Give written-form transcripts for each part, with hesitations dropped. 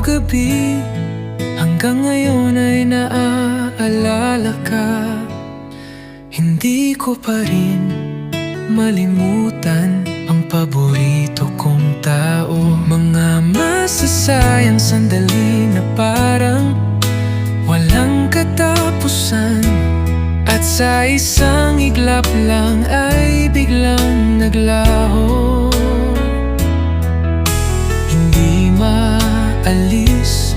gabi, hanggang ngayon ay naaalala ka. Hindi ko pa rin malimutan ang paborito kong tao. Mga masasayang sandali na parang walang katapusan, at sa isang iglap lang ay biglang naglaho. Hindi maalis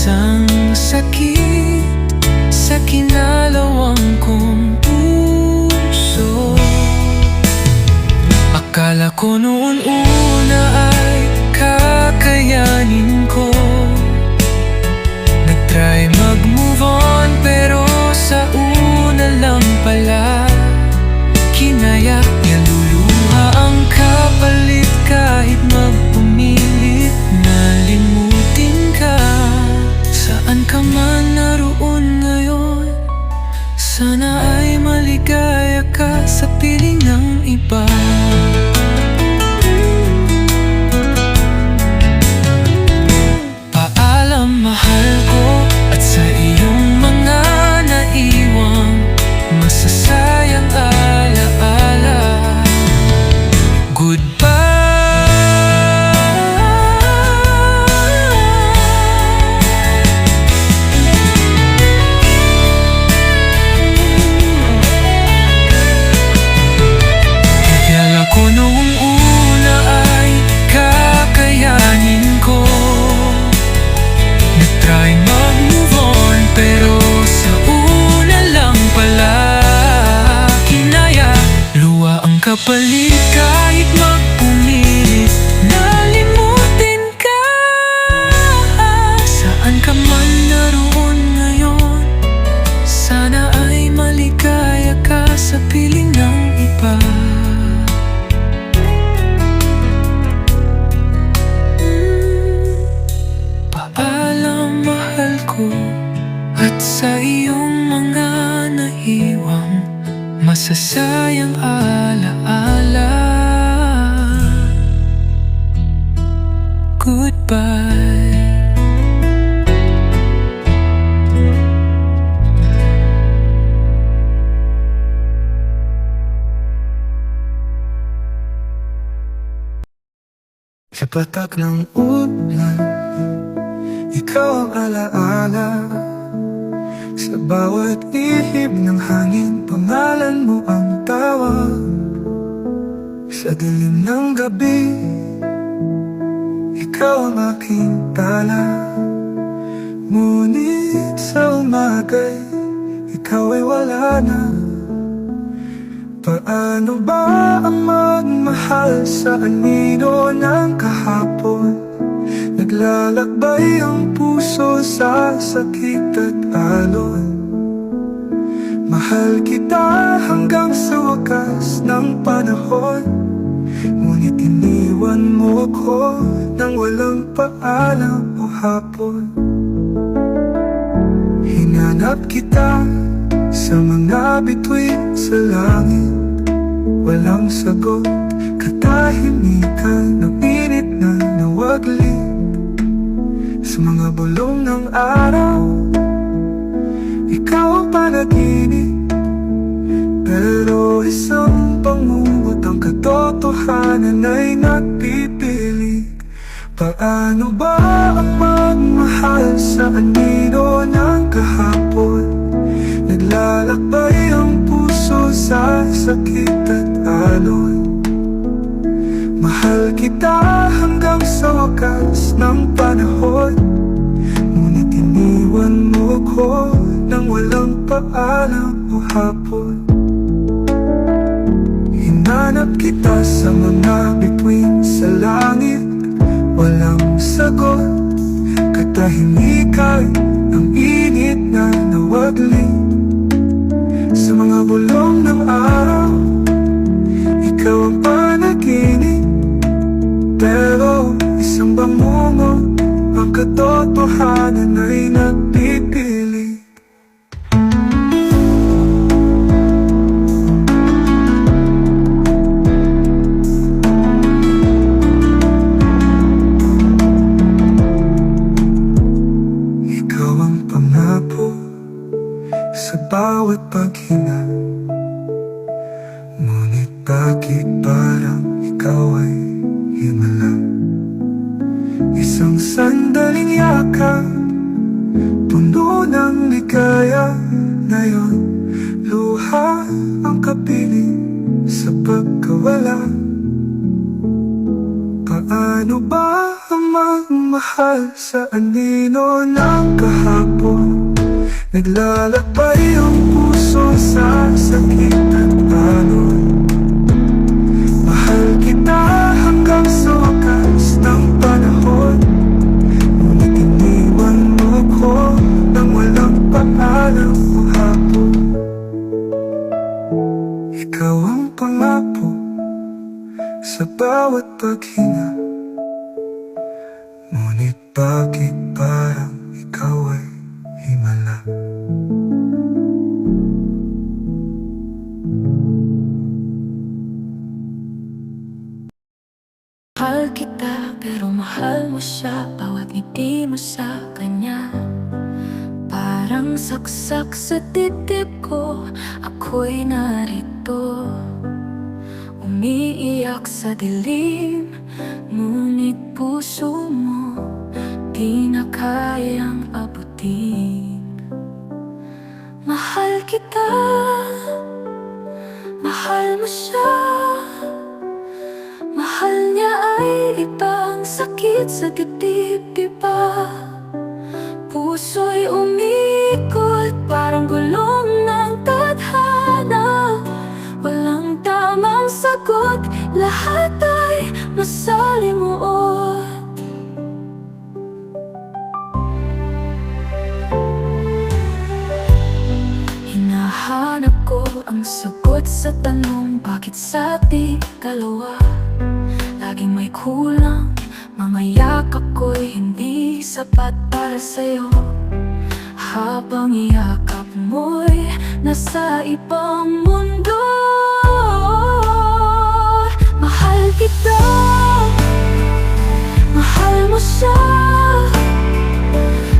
ang sakit sa kinalawang kong puso. Akala ko noon una ay kakayanin ko. Nag-try mag-move on, pero sa una lang pala kinayak niya. Luluha ang kapalit kahit magpumilit na limutin ka. Saan ka man naroon ngayon, sana ay maligaya ka sa piling ng iba. Paalam, mahal ko, at sa iyong mga naiwang masasayang alaala. Goodbye. Kapalit kahit magpumilit na limutin ka. Saan ka man naroon ngayon, sana ay maligaya ka sa piling ng iba. Paalam, mahal ko, at sa iyong mga naiwang masasayang alaala. Goodbye. Sa patak ng ulan, ikaw ang alaala. Sa bawat ihip ng hangin, pangalan mo ang tawag. Sa dilim ng gabi, ikaw ang aking tala. Ngunit sa umagay, ikaw ay wala na. Paano ba ang magmahal sa anino ng kahapon? Naglalakbay ang puso sa sakit at alon. Mahal kita hanggang sa wakas ng panahon, ngunit iniwan mo ko nang walang paalam o hapon. Hinanap kita sa mga bituin sa langit, walang sagot, katahimikan ng init na nawaglit. Sa mga bulong ng araw, ikaw ang panaginip, pero isang pangungot ang katotohanan ay nagpipilig. Paano ba ang magmahal sa anino ng kahapon? Naglalakbay ang puso sa sakit at alon. Mahal kita hanggang sa wakas ng panahon, ngunit iniwan mo ko nang walang paalam o hapon. Hinanap kita sa mga bituin sa langit, walang sagot, katahimikan ang init na nawaglit. Sa mga bulong ng araw, ikaw ang panaginip, pero isang bangungot ang katotohanan ay nagpipilit. bawat paghinga. Ngunit bakit parang ikaw ay himala? Isang sandaling yakap, puno ng ligaya. Ngayon, luha ang kapiling sa pagkawala. Paano ba ang magmahal sa anino ng kahapon? Naglalakbay ang puso sa sakit at alon. Mahal kita hanggang sa wakas ng panahon. Ngunit iniwan mo ko nang walang paalam o hapon. Ikaw ang pangako sa bawat paghinga. Ngunit bakit parang ikaw ay himala? Mahal kita pero mahal mo siya. Bawat ngiti mo sa kanya parang saksak sa dibdib ko. Ako'y narito, umiiyak sa dilim. Ngunit puso mo di na kayang abutin. Mahal kita, mahal mo siya. Mahal niya ay ibang sakit sa dibdib, diba? Puso'y umikot, parang gulong ng tadhana. Walang tamang sagot, lahat ay masalimuot. Hinahanap ko ang sagot sa tanong, bakit sa ating dalawa laging may kulang? Mga yakap ko'y hindi sapat para sa'yo. Habang iyakap mo'y nasa ibang mundo. Mahal kita, mahal mo siya.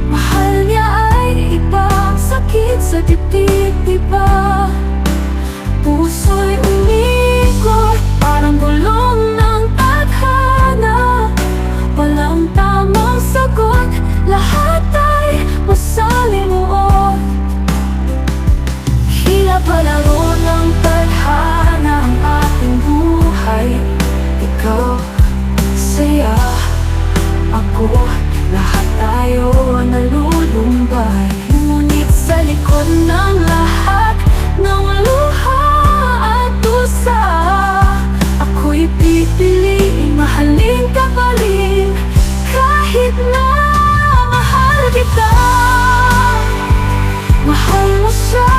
Mahal niya ay ibang sakit sa dibdib, diba? Puso'y umikot, parang gulong ng tadhana. Walang tamang sagot, lahat ay masalimuot. Hila palaro ng tadhana ang ating buhay. Ikaw, saya, ako, lahat tayo nalulumbay. Ngunit sa likod ng lahat ng luha at dusa, ako'y pipiliin mahalin ka pa rin. Kahit na mahal kita, mahal mo siya.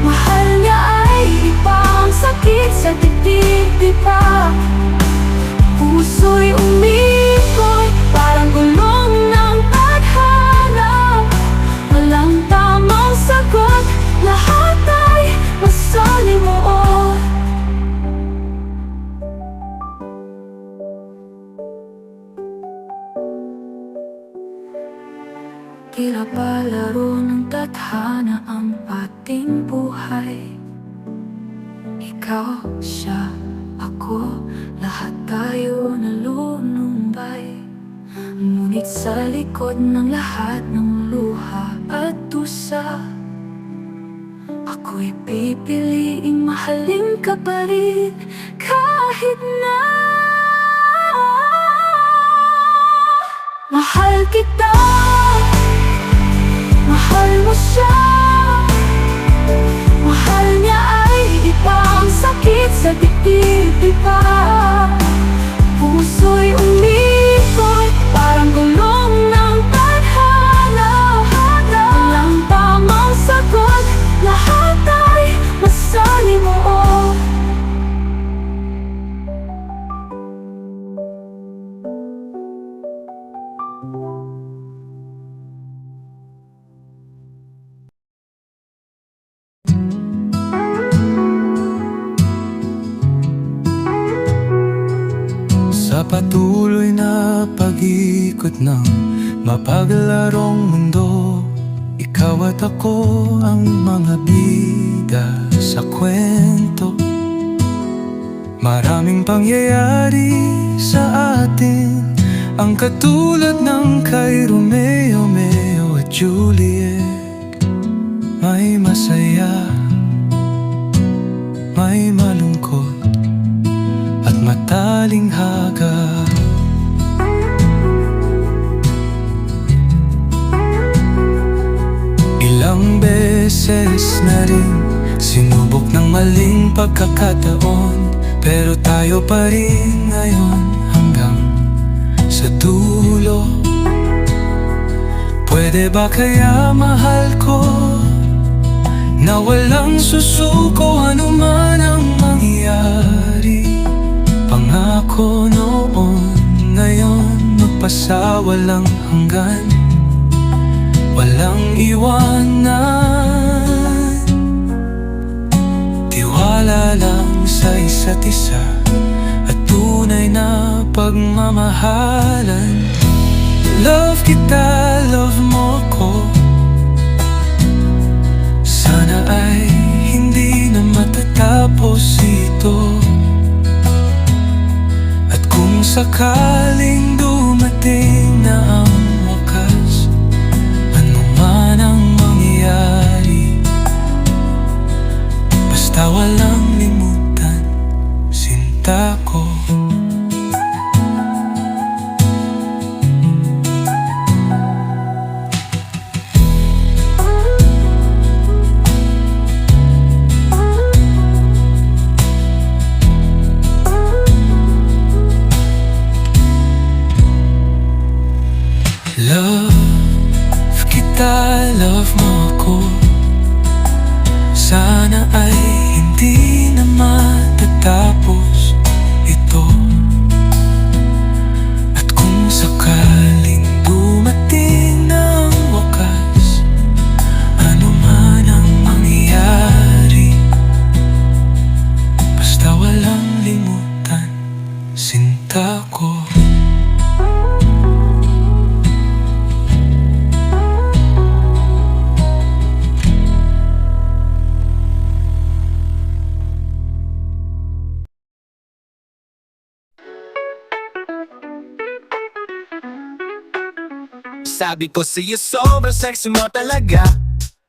Mahal niya ay ibang sakit sa dibdib, diba? Puso'y umikoy, parang gulong ng tadhana. Walang tamang sagot, lahat ay masalimuot. Tila palaro ng tadhana ang ating buhay. Ikaw, siya, ako, lahat tayo nalulumbay. Ngunit sa likod ng lahat ng luha at dusa, ako'y pipiliing mahalin ka pa rin. Kahit na mahal kita, mahal mo siya. Mahal niya ay ibang sakit sa dibdib, diba? Puso'y umikoy, parang gulong ng tadhana. Walang tamang sagot, lahat ay masalimuot. Sa patuloy na pag-ikot ng mapaglarong mundo, Ikaw at ako ang mga bida sa kwento. Maraming pangyayari sa atin, ang katulad ng kay Romeo, Meo at Juliet. May masaya, may malungkot at matalinghaga. Ilang beses na rin sinubok ng maling pagkakataon, pero tayo pa rin ngayon hanggang sa dulo. Pwede ba kaya mahal ko na walang susuko anuman ang mangyari? Pangako noon, ngayon magpasawalang hanggan, walang iwanan. Tiwala lang sa isa't isa at tunay na pagmamahalan. Love kita, love mo ko. Sana ay hindi na matatapos ito. At kung sakaling dumating na ang wakas, ano man ang mangyari, basta walang limutan, sinta ko. Love kita, love mo ako. Sana ay hindi na matatapos ito. At kung sakaling dumating ng wakas, ano man ang mangyari, basta walang limutan, sinta ko. Sabi ko sa'yo sobrang sexy mo talaga,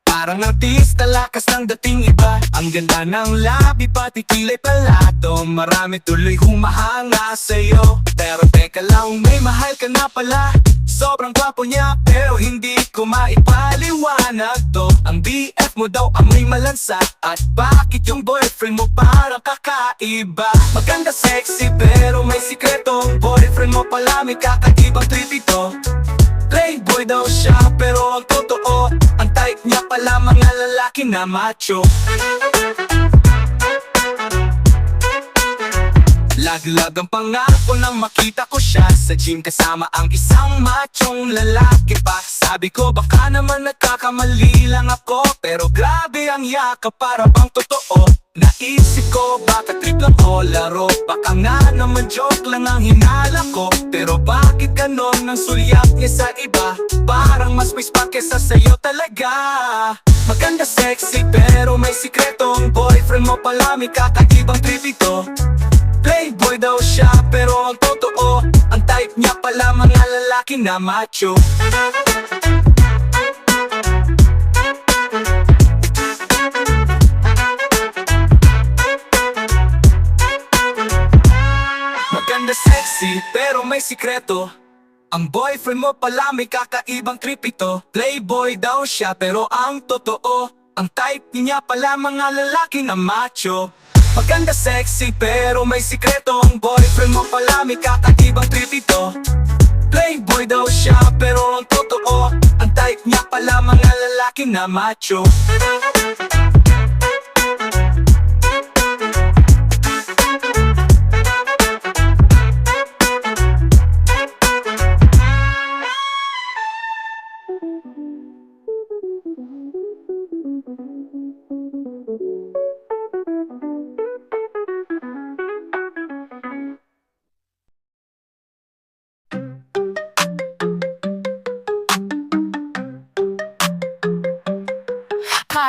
parang artista, lakas ng dating iba. Ang ganda ng labi, pati kilay palato, marami tuloy humahanga sa'yo. Pero teka lang, may mahal ka na pala. Sobrang gwapo niya pero hindi ko maipaliwanag to. Ang BF mo daw amoy malansa, at bakit yung boyfriend mo parang kakaiba? Maganda sexy pero may sikreto, boyfriend mo pala may kakaibang trip ito. Playboy daw siya pero ang totoo, ang type niya pala mga lalaki na macho. Laglag ang pangarap ko nang makita ko siya sa gym kasama ang isang machong lalaki pa. Sabi ko baka naman nagkakamali lang ako, pero grabe ang yakap para bang totoo. Naisip ko baka trip lang o laro, baka nga naman joke lang ang hinala ko. Pero bakit ganon ang sulyap niya sa iba? Parang mas may spark kesa sa'yo talaga. Maganda sexy pero may sikretong boyfriend mo pala may kakaibang trip ito. Playboy daw siya pero ang totoo, ang type niya pala mga lalaki na macho. Maganda sexy pero may sikreto, ang boyfriend mo pala may kakaibang trip ito. Playboy daw siya pero ang totoo, ang type niya pala mga lalaki na macho. Maganda sexy pero may sikreto, ang boyfriend mo pala may kakaibang trip ito. Playboy daw siya pero ang totoo, ang type niya pala mga lalaki na macho.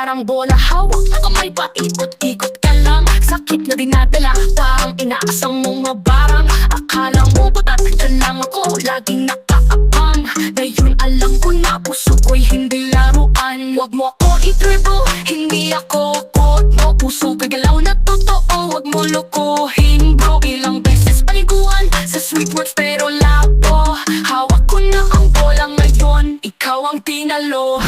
parang bola. Hawak na kamay pa, ikot-ikot ka lang. Sakit na dinadala, parang inaasam mong mabarang. Akala mo ba tatagyan lang ako, laging nakaabang. Ngayon alam ko na, puso ko'y hindi laruan. Huwag mo ako i-dribble, hindi ako quote mo. Puso ko'y galaw na totoo, huwag mo lokohin bro. Ilang beses paliguan sa sweet words pero labo. Hawak ko na ang bola ngayon, ikaw ang tinalo.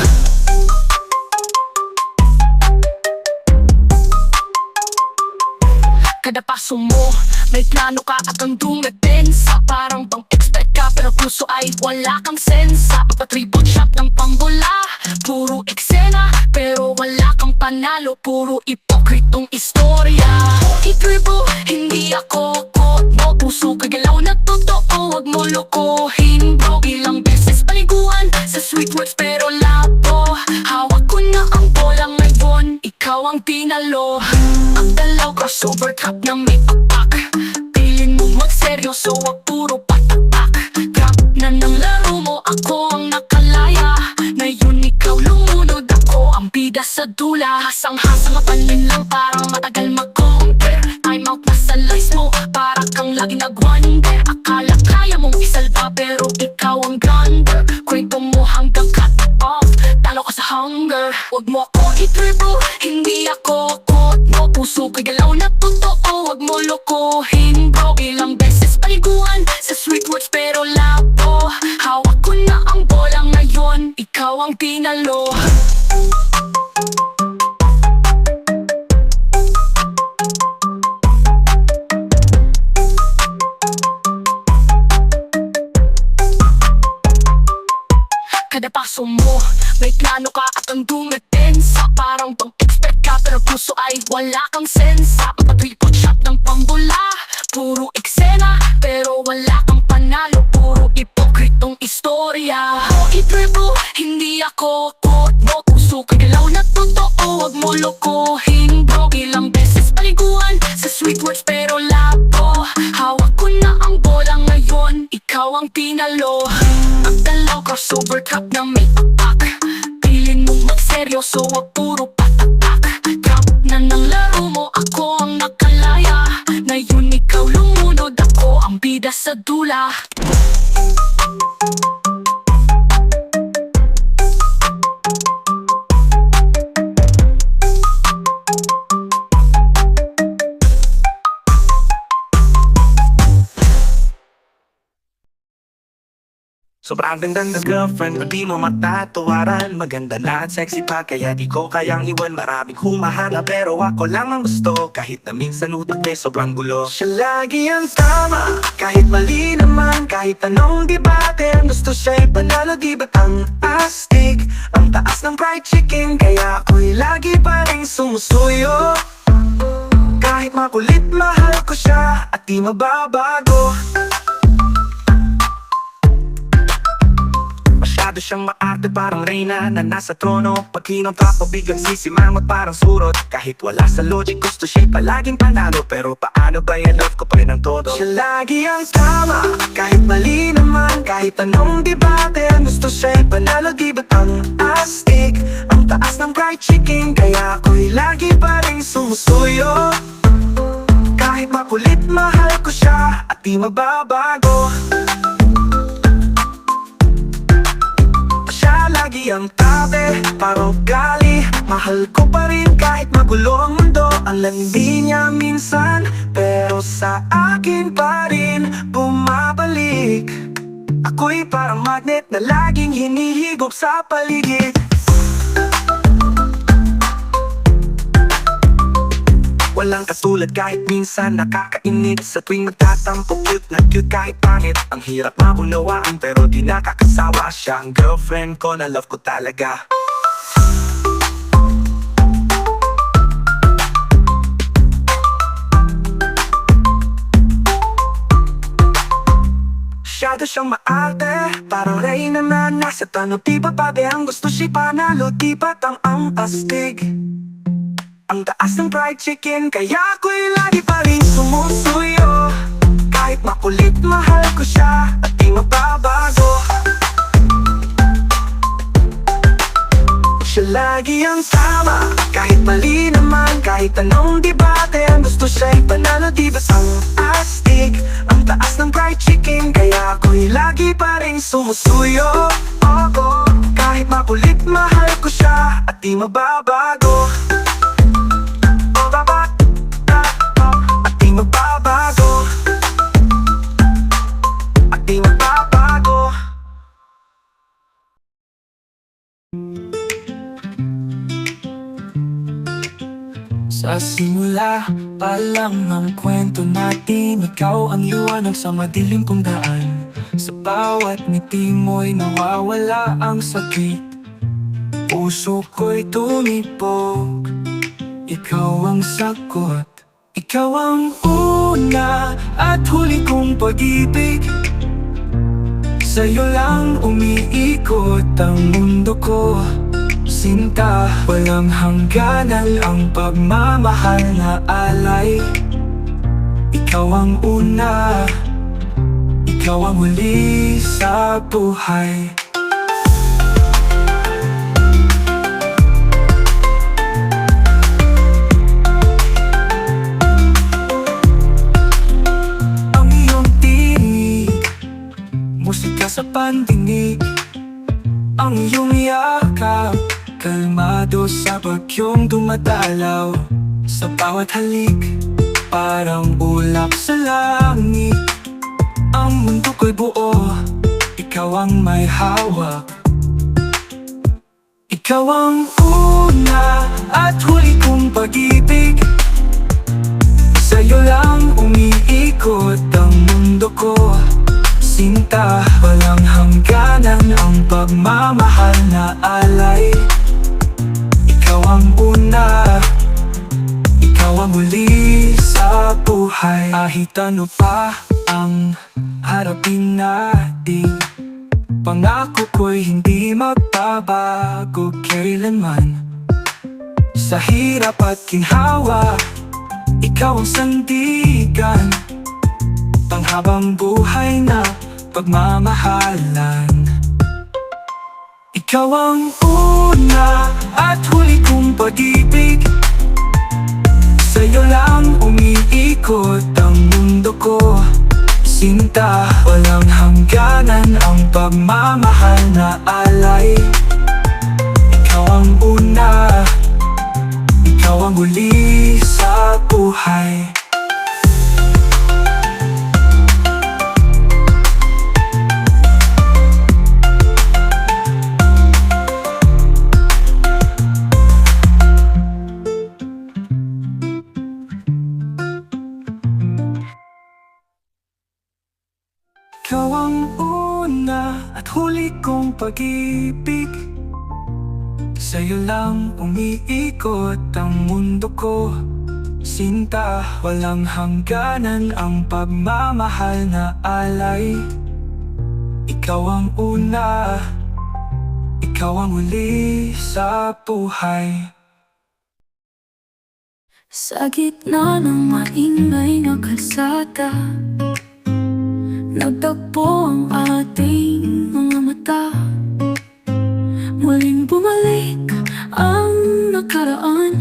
Kada paso mo, may plano ka at ang dumepensa. Parang pang-expect ka pero puso ay wala kang sensa. Pagpa-triple shot ng pambola, puro eksena pero wala kang panalo, puro ipokritong istorya. I-dribble, hindi ako quote mo. Puso ko'y galaw na totoo, huwag mo lokohin bro. Ilang beses paliguan sa sweet words pero labo. Hawak ko na ang bola ngayon, ikaw ang tinalo. Ang dalaw crossover trap na may papak. Piling mo magseryoso, wag puro patak-tak. Trap na ng laro mo, ako ang nakalaya. Ngayon ikaw lumunod, ako ang bida sa dula. Hasang-hasang kapanin lang parang matagal mag-compare. Time out na sa lies mo, para kang lagi nag-wonder. Akala kaya mong isalba pero ikaw ang gonder. Kwento mo hanggang cut off, talo ka sa hunger. Huwag mo ako i-dribble, hindi ako quote mo. Puso ko'y galaw na totoo, huwag mo lokohin bro. Ilang beses paliguan sa sweet words pero labo. Hawak ko na ang bola ngayon, ikaw ang tinalo. Kada paso mo, may plano ka at ang dumepensa. Parang pang-expect ka pero puso ay wala kang sensa. Pag-triple shot ng pambola, puro eksena pero wala kang panalo, puro ipokritong istorya. O i-dribble, hindi ako quote mo. Puso ko'y galaw na totoo, huwag mo lokohin bro. Ilang beses paliguan sa sweet words pero labo. Hawak ko na ang bola ngayon, ikaw ang tinalo. Ang dalaw crossover trap na may papak. Piling mo magseryoso, wag puro patak-tak. Trap na ng laro mo, ako ang nakalaya. Ngayon ikaw lumunod, ako ang bida sa dula. Sobrang ganda ng girlfriend ko, di mo matatawaran. Maganda na at sexy pa, kaya di ko kayang iwan. Maraming humahanap pero ako lang ang gusto. Kahit na minsan utak may sobrang gulo. Siya lagi ang tama, kahit mali naman. Kahit anong debate, ang gusto siya'y panalo. Di ba't ang astig, ang taas ng fried chicken. Kaya ako'y lagi pa rin sumusuyo. Kahit makulit, mahal ko siya at di mababago. Masyado siyang maarte, parang reyna na nasa trono. Pag kinontra ko biglang sisimangot parang surot. Kahit wala sa logic, gusto siya'y palaging panalo. Pero paano ba yan, love ko pa rin ang todo. Siya lagi ang tama, kahit mali naman. Kahit anong debate, ang gusto siya'y panalo. Di ba't ang astig, ang taas ng fried chicken. Kaya ako'y lagi pa rin sumusuyo. Kahit makulit, mahal ko siya at di mababago. Lagi ang tabi, parang ugali. Mahal ko pa rin kahit magulo ang mundo. Ang landi niya minsan, pero sa akin pa rin bumabalik. Ako'y parang magnet na laging hinihigop sa paligid. Walang katulad kahit minsan nakakainit. Sa tuwing magtatampo, cute na cute kahit pangit. Ang hirap maunawaan pero di nakakasawa. Siya ang girlfriend ko na love ko talaga. Masyado siyang maarte, parang reyna na nasa tano. Di ba babe ang gusto siya panalo? Di ba't ang astig, ang taas ng fried chicken. Kaya ako'y lagi pa rin sumusuyo. Kahit makulit, mahal ko siya at di mababago. Siya lagi ang tao. tama, kahit mali naman, kahit anong debate, ang gusto siya'y panalo, diba? Ang astig, ang taas ng fried chicken, kaya ako'y lagi pa rin sumusuyo. Ako, kahit makulit, mahal ko siya at di mababago. At di magbabago. At di magbabago. Sa simula pa lang ng kwento natin, ikaw ang liwanag sa madilim kong daan. Sa bawat ngiti mo'y nawawala ang sakit, puso ko'y tumibok. Ikaw ang sagot, ikaw ang una at huli kong pag-ibig. Sa'yo lang umiikot ang mundo ko, sinta. Walang hangganan ang pagmamahal na alay. Ikaw ang una, ikaw ang huli sa buhay. Sa pandinig, ang iyong yakap, kalmado sa bagyong dumadalaw. Sa bawat halik, parang ulap sa langit. Ang mundo ko'y buo, ikaw ang may hawak. Ikaw ang una at huli kong pag-ibig. Sa'yo lang umiikot ang mundo ko, sinta. Walang hangganan ang pagmamahal na alay. Ikaw ang una, ikaw ang huli sa buhay. Kahit ano pa ang harapin natin, pangako ko'y hindi magbabago kailanman. Sa hirap at ginhawa, ikaw ang sandigan, panghabang buhay na pagmamahalan. Ikaw ang una at huli kong pag-ibig. Sa'yo lang umiikot ang mundo ko, sinta. Walang hangganan ang pagmamahal na alay. Ikaw ang una, ikaw ang huli sa buhay. Ikaw ang una at huli kong pag-ibig. Sa'yo lang umiikot ang mundo ko, sinta. Walang hangganan ang pagmamahal na alay. Ikaw ang una, ikaw ang huli sa buhay. Sa gitna ng maingay na kalsada, nagtagpo ang ating mga mata. Muling bumalik ang nakaraan,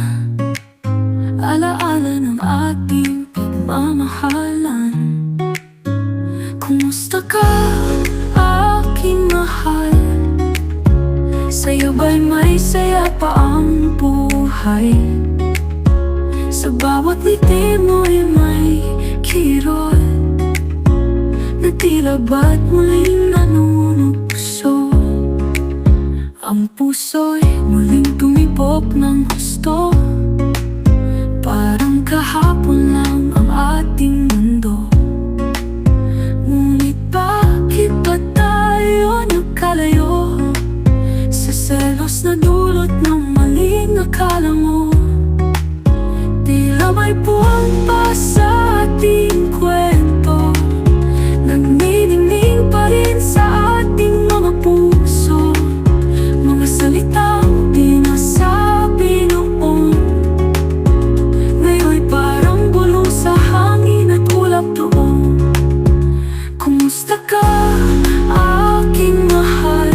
alaala ng ating pagmamahalan. Kumusta ka, aking mahal? Sa'yo ba'y may saya pa ang buhay? Sa bawat ngiti mo'y may kirot na tila ba't muling nanunukso. Ang puso'y muling tumibok ng gusto, parang kahapon lang ang ating mundo. Ngunit bakit ba tayo nagkalayo? Sa selos na dulot ng maling akala mo, tila may buwan pa sa ating kwento, nagniningning pa rin sa ating mga puso. Mga salitang di nasabi noon, ngayon'y parang bulong sa hangin at ulap doon. Kumusta ka, aking mahal?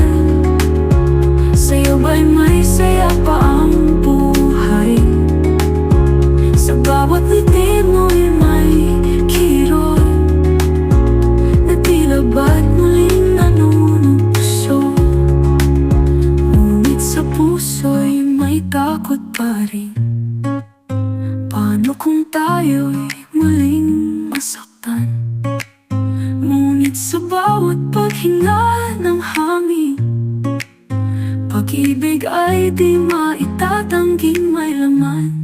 Sa'yo ba'y may saya pa ang buhay? tayo'y muling masaktan. Ngunit sa bawat paghinga ng hangin, pag-ibig ay di maitatangking may laman.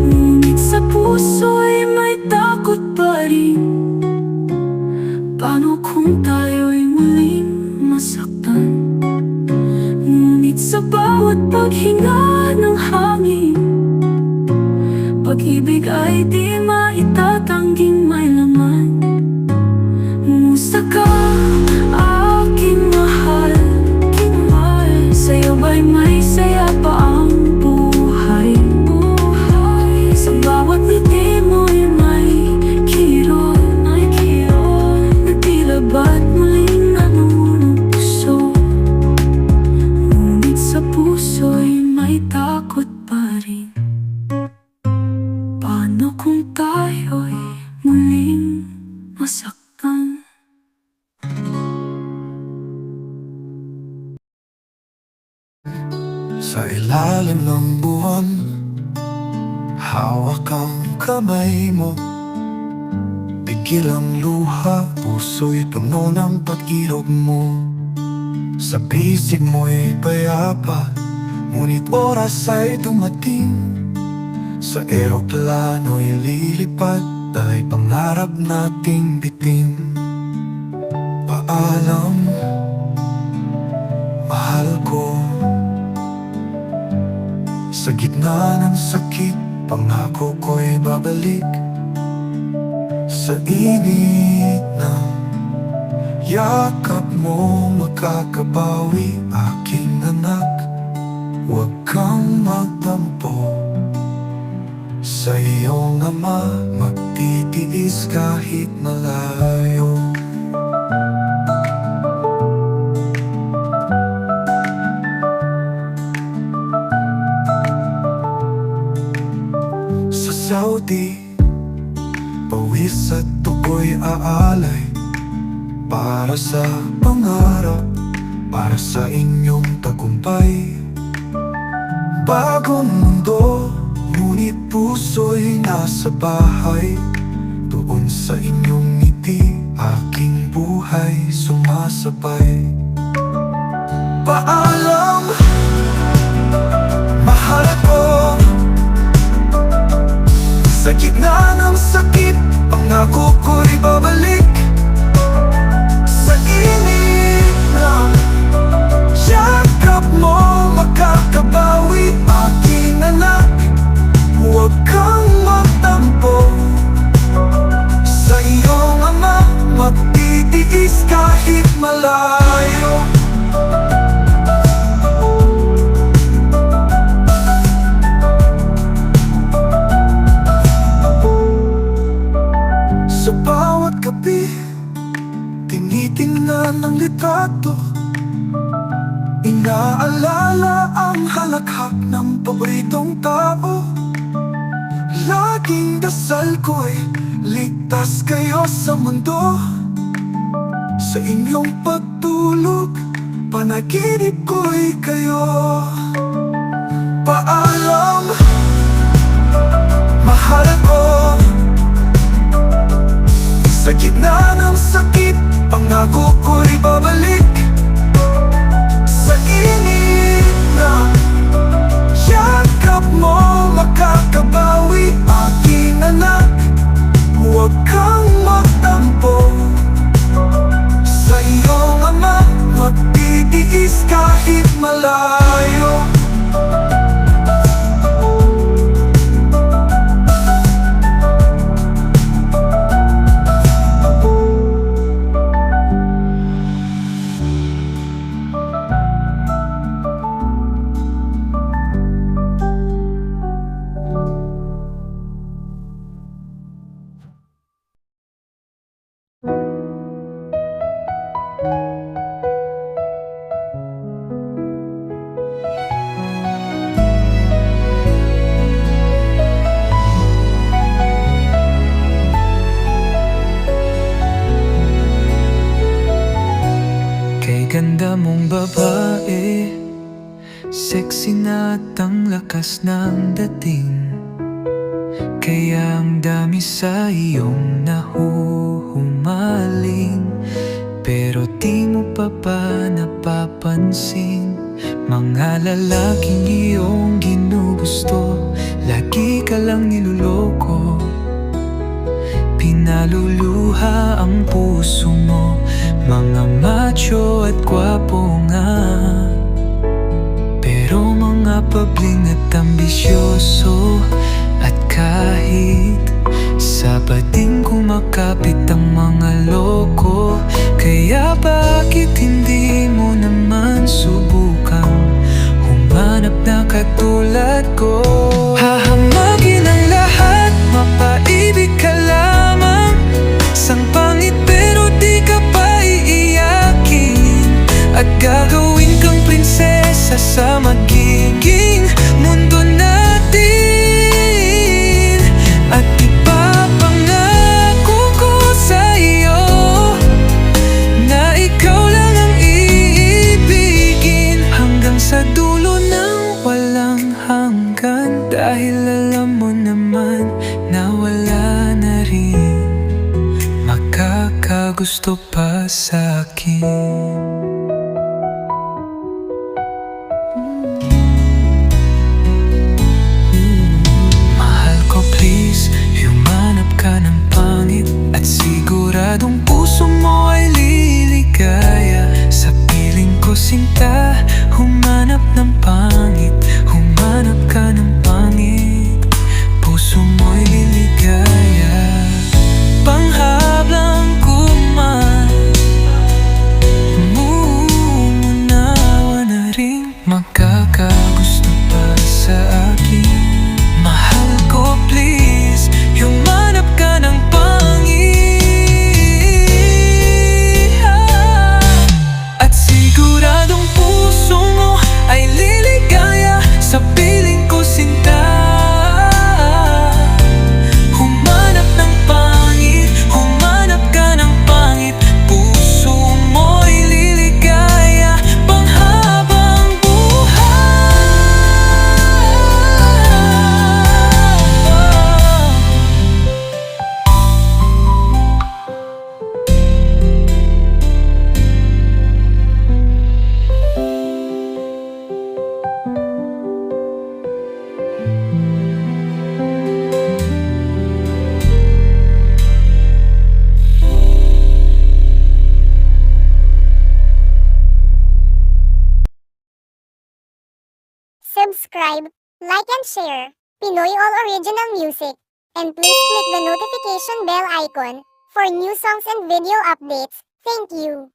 Ngunit sa puso'y may takot pa rin. Paano kung tayo'y muling masaktan? Ngunit sa bawat paghinga ng hangin, pag-ibig ay di maitatangking may laman. Musta ka, aking mahal, sa'yo ba'y may saya pa ang buhay? Sa bawat ngiti mo'y may kirot, na tila ba't muling nanunong puso? Ngunit sa puso'y may takot pa rin. Paano kung tayo'y muling masaktan? Sa ilalim ng buwan, hawak ang kamay mo. Pigil ang luha, puso'y puno ng pag-irog mo. Sa bisig mo'y payapa, ngunit oras ay dumating. Sa eroplano'y lilipad, ay pangarap nating bitin. Paalam, mahal ko. Sa gitna ng sakit, pangako ko'y babalik. Sa init ng yakap mo, makakabawi aking anak. Huwag kang magtampo. Sa iyong ama, magtitiis kahit malayo. Sa Saudi, pawis at tukoy aalay para sa pangarap, para sa inyong tagumpay. Bagong mundo, ngunit puso'y nasa bahay. Doon sa inyong ngiti, aking buhay sumasabay. Paalam, mahal ko. Sa gitna ng sakit, pangako ko'y babalik. Sa init ng yakap mo, makakabawi aking anak. Huwag kang magtampo. Sa iyong ama, magtitiis kahit malayo. Sa bawat gabi, tinitingnan ang litrato. Inaalala ang halakhak ng paboritong tao. Laging dasal ko'y ligtas kayo sa mundo. Sa inyong pagtulog, panaginip ko'y kayo. Paalam, mahal ko. Sa gitna ng sakit, pangako ko'y babalik. Sa init ng yakap mo, makakabawi aking anak. Huwag kang magtampo. Sa iyong ama, magtitiis kahit malayo. lakas ng dating, kaya ang dami sa iyong nahuhumaling. Pero di mo pa ba napapansin, mga lalaking iyong ginugusto, lagi ka lang niloloko. Pinaluluha ang puso mo, mga macho at gwapo nga, pero mga pabling at ambisyoso. At kahit sa bading kumakapit ang mga loko, kaya bakit hindi mo naman subukang humanap na katulad ko? Hahamagin ang lahat, mapaibig ka lamang. Sang pangit pero di ka pa iiyakin, at gagawin kang prinsesa sa magiging mundo natin. At ipapangako ko sa iyo na ikaw lang ang iibigin hanggang sa dulo ng walang hanggan. Dahil alam mo naman na wala na rin makakagusto pa sa akin. At siguradong puso mo ay liligaya. Sa piling ko sinta, humanap ng pangit, humanap ka ng pangit, puso mo'y liligaya. Panghablang kuman, umuunawa na rin makakagusto pa sa akin. Mahal ko please, humanap ka ng sa piling ko sinta. Humanap ng pangit, humanap ka ng pangit, puso mo'y liligaya panghabang Subscribe, like and share Pinoy All Original Music, and please click the notification bell icon for new songs and video updates. Thank you.